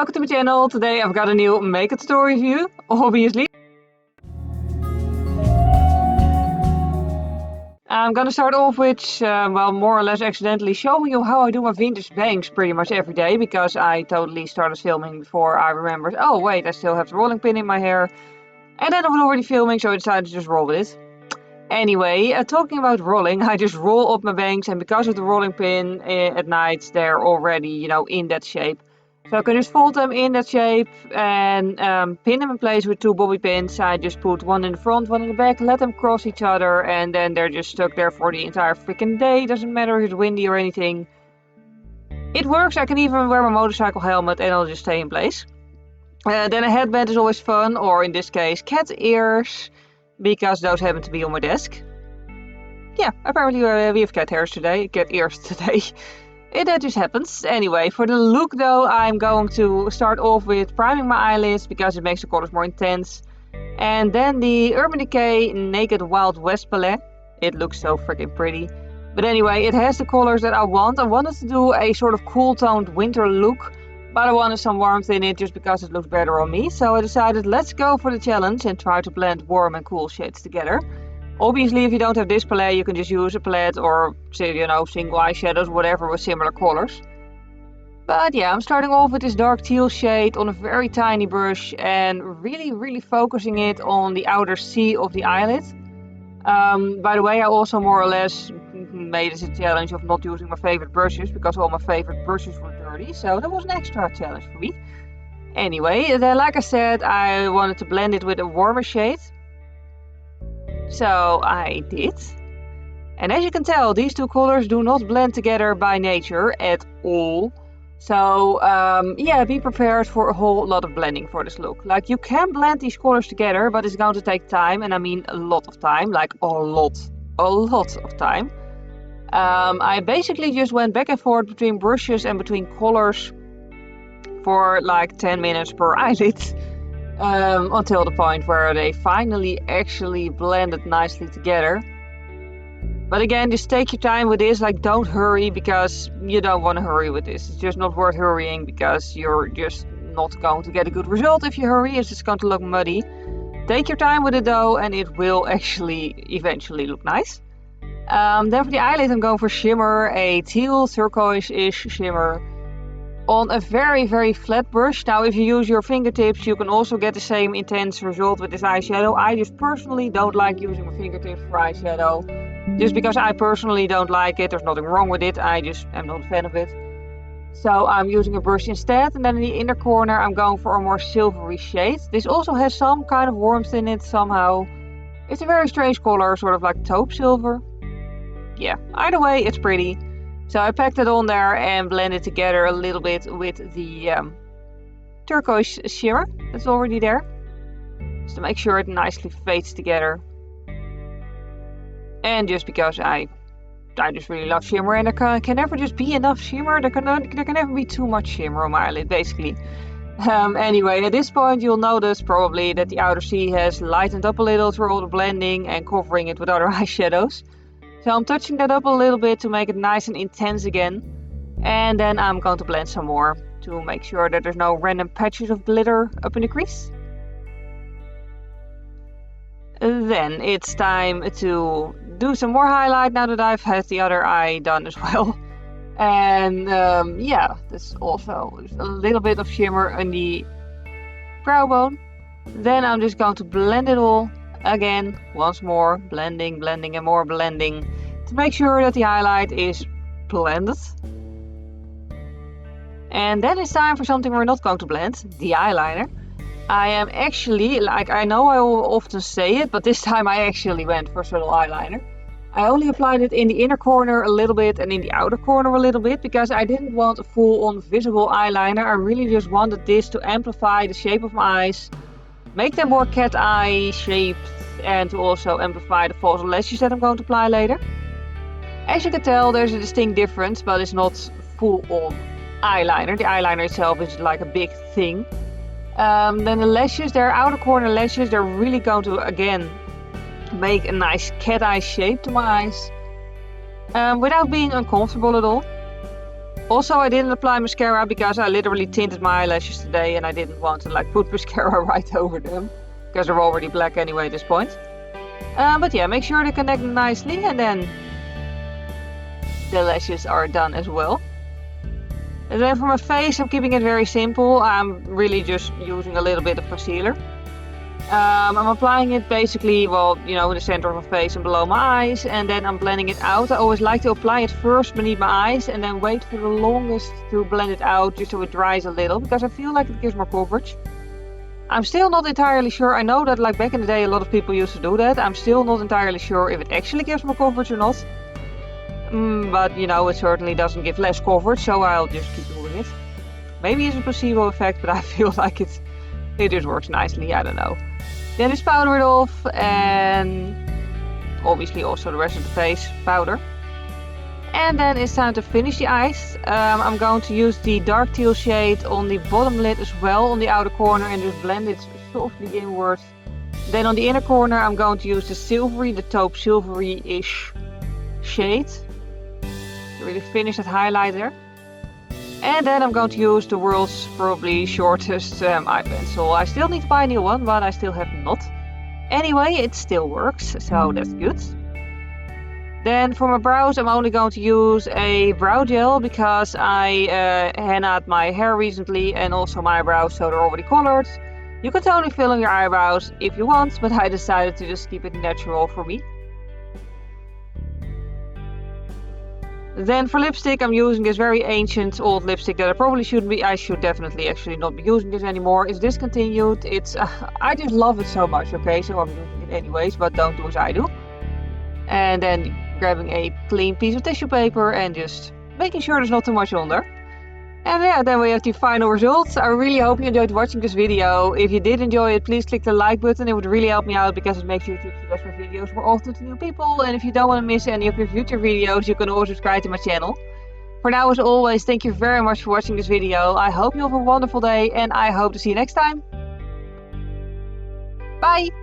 welcome to my channel. Today I've got a new makeup tutorial review, obviously. I'm gonna start off with, well, more or less accidentally showing you how I do my vintage bangs pretty much every day, because I totally started filming before I remembered, oh wait, I still have the rolling pin in my hair. And then I was already filming, so I decided to just roll with it. Anyway, talking about rolling, I just roll up my bangs, and because of the rolling pin at night, they're already, you know, in that shape. So I can just fold them in that shape and pin them in place with two bobby pins. I just put one in the front, one in the back, let them cross each other, and then they're just stuck there for the entire freaking day. Doesn't matter if it's windy or anything. It works. I can even wear my motorcycle helmet and it'll just stay in place. Then a headband is always fun, or in this case cat ears, because those happen to be on my desk. Yeah, apparently we have cat ears today. That just happens. Anyway, for the look though, I'm going to start off with priming my eyelids because it makes the colors more intense. And then the Urban Decay Naked Wild West palette. It looks so freaking pretty. But anyway, it has the colors that I want. I wanted to do a sort of cool toned winter look, but I wanted some warmth in it just because it looks better on me. So I decided, let's go for the challenge and try to blend warm and cool shades together. Obviously, if you don't have this palette, you can just use a palette or, you know, single eyeshadows, whatever, with similar colors. But yeah, I'm starting off with this dark teal shade on a very tiny brush and really focusing it on the outer C of the eyelid. By the way, I also more or less made it a challenge of not using my favorite brushes because all my favorite brushes were dirty, so that was an extra challenge for me. Anyway, then like I said, I wanted to blend it with a warmer shade. So I did. And as you can tell, these two colors do not blend together by nature at all. So yeah, be prepared for a whole lot of blending for this look. Like, you can blend these colors together, but it's going to take time, and I mean a lot of time, like a lot of time. I basically just went back and forth between brushes and between colors for like 10 minutes per eyelid. Until the point where they finally actually blended nicely together. But again, just take your time with this, like don't hurry, because you don't want to hurry with this. It's just not worth hurrying because you're just not going to get a good result if you hurry. It's just going to look muddy. Take your time with it though, and it will actually eventually look nice. Then for the eyelid, I'm going for Shimmer, a teal turquoise-ish shimmer, on a very flat brush. Now if you use your fingertips, you can also get the same intense result with this eyeshadow. I just personally don't like using my fingertips for eyeshadow, just because I personally don't like it. There's nothing wrong with it, I just am not a fan of it. So I'm using a brush instead, and then in the inner corner I'm going for a more silvery shade. This also has some kind of warmth in it somehow. It's a very strange color, sort of like taupe silver. Yeah, either way it's pretty. So I packed it on there and blended together a little bit with the turquoise shimmer that's already there, just to make sure it nicely fades together. And just because I just really love shimmer, and there can never just be enough shimmer. There can never be too much shimmer on my eyelid, basically. Anyway, at this point you'll notice probably that the outer C has lightened up a little through all the blending and covering it with other eyeshadows. So I'm touching that up a little bit to make it nice and intense again. And then I'm going to blend some more to make sure that there's no random patches of glitter up in the crease. Then it's time to do some more highlight now that I've had the other eye done as well. And yeah, there's also just a little bit of shimmer on the brow bone. Then I'm just going to blend it all. Again, once more, blending and more blending to make sure that the highlight is blended. And then it's time for something we're not going to blend, the eyeliner. I am actually, like, I know I will often say it, but this time I actually went for subtle eyeliner. I only applied it in the inner corner a little bit and in the outer corner a little bit, because I didn't want a full-on visible eyeliner. I really just wanted this to amplify the shape of my eyes, make them more cat eye shaped, and to also amplify the false lashes that I'm going to apply later. As you can tell, there's a distinct difference, but it's not full on eyeliner. The eyeliner itself is like a big thing. Then the lashes, they're outer corner lashes, they're really going to again make a nice cat eye shape to my eyes, without being uncomfortable at all. Also, I didn't apply mascara because I literally tinted my eyelashes today and I didn't want to like put mascara right over them because they're already black anyway at this point. But yeah, make sure to connect them nicely, and then the lashes are done as well. And then for my face, I'm keeping it very simple. I'm really just using a little bit of concealer. I'm applying it basically, well, you know, in the center of my face and below my eyes, and then I'm blending it out. I always like to apply it first beneath my eyes and then wait for the longest to blend it out just so it dries a little, because I feel like it gives more coverage. I'm still not entirely sure. I know that like back in the day a lot of people used to do that. I'm still not entirely sure if it actually gives more coverage or not. But you know, it certainly doesn't give less coverage, so I'll just keep doing it. Maybe it's a placebo effect, but I feel like it just works nicely. I don't know. Then it's powdered off, and obviously also the rest of the face powder. And then it's time to finish the eyes. I'm going to use the dark teal shade on the bottom lid as well, on the outer corner, and just blend it softly inwards. Then on the inner corner I'm going to use the silvery, the taupe silvery-ish shade to really finish that highlight there. And then I'm going to use the world's probably shortest eye pencil. I still need to buy a new one, but I still have not. Anyway, it still works, so that's good. Then for my brows, I'm only going to use a brow gel because I hennaed my hair recently and also my eyebrows, so they're already colored. You can totally fill in your eyebrows if you want, but I decided to just keep it natural for me. Then for lipstick, I'm using this very ancient old lipstick that I should definitely actually not be using this anymore. It's discontinued. I just love it so much, okay? So I'm using it anyways, but don't do as I do. And then grabbing a clean piece of tissue paper and just making sure there's not too much on there. And yeah, then we have the final results. I really hope you enjoyed watching this video. If you did enjoy it, please click the like button. It would really help me out because it makes YouTube suggest my videos more often to new people. And if you don't want to miss any of your future videos, you can always subscribe to my channel. For now, as always, thank you very much for watching this video. I hope you have a wonderful day and I hope to see you next time. Bye!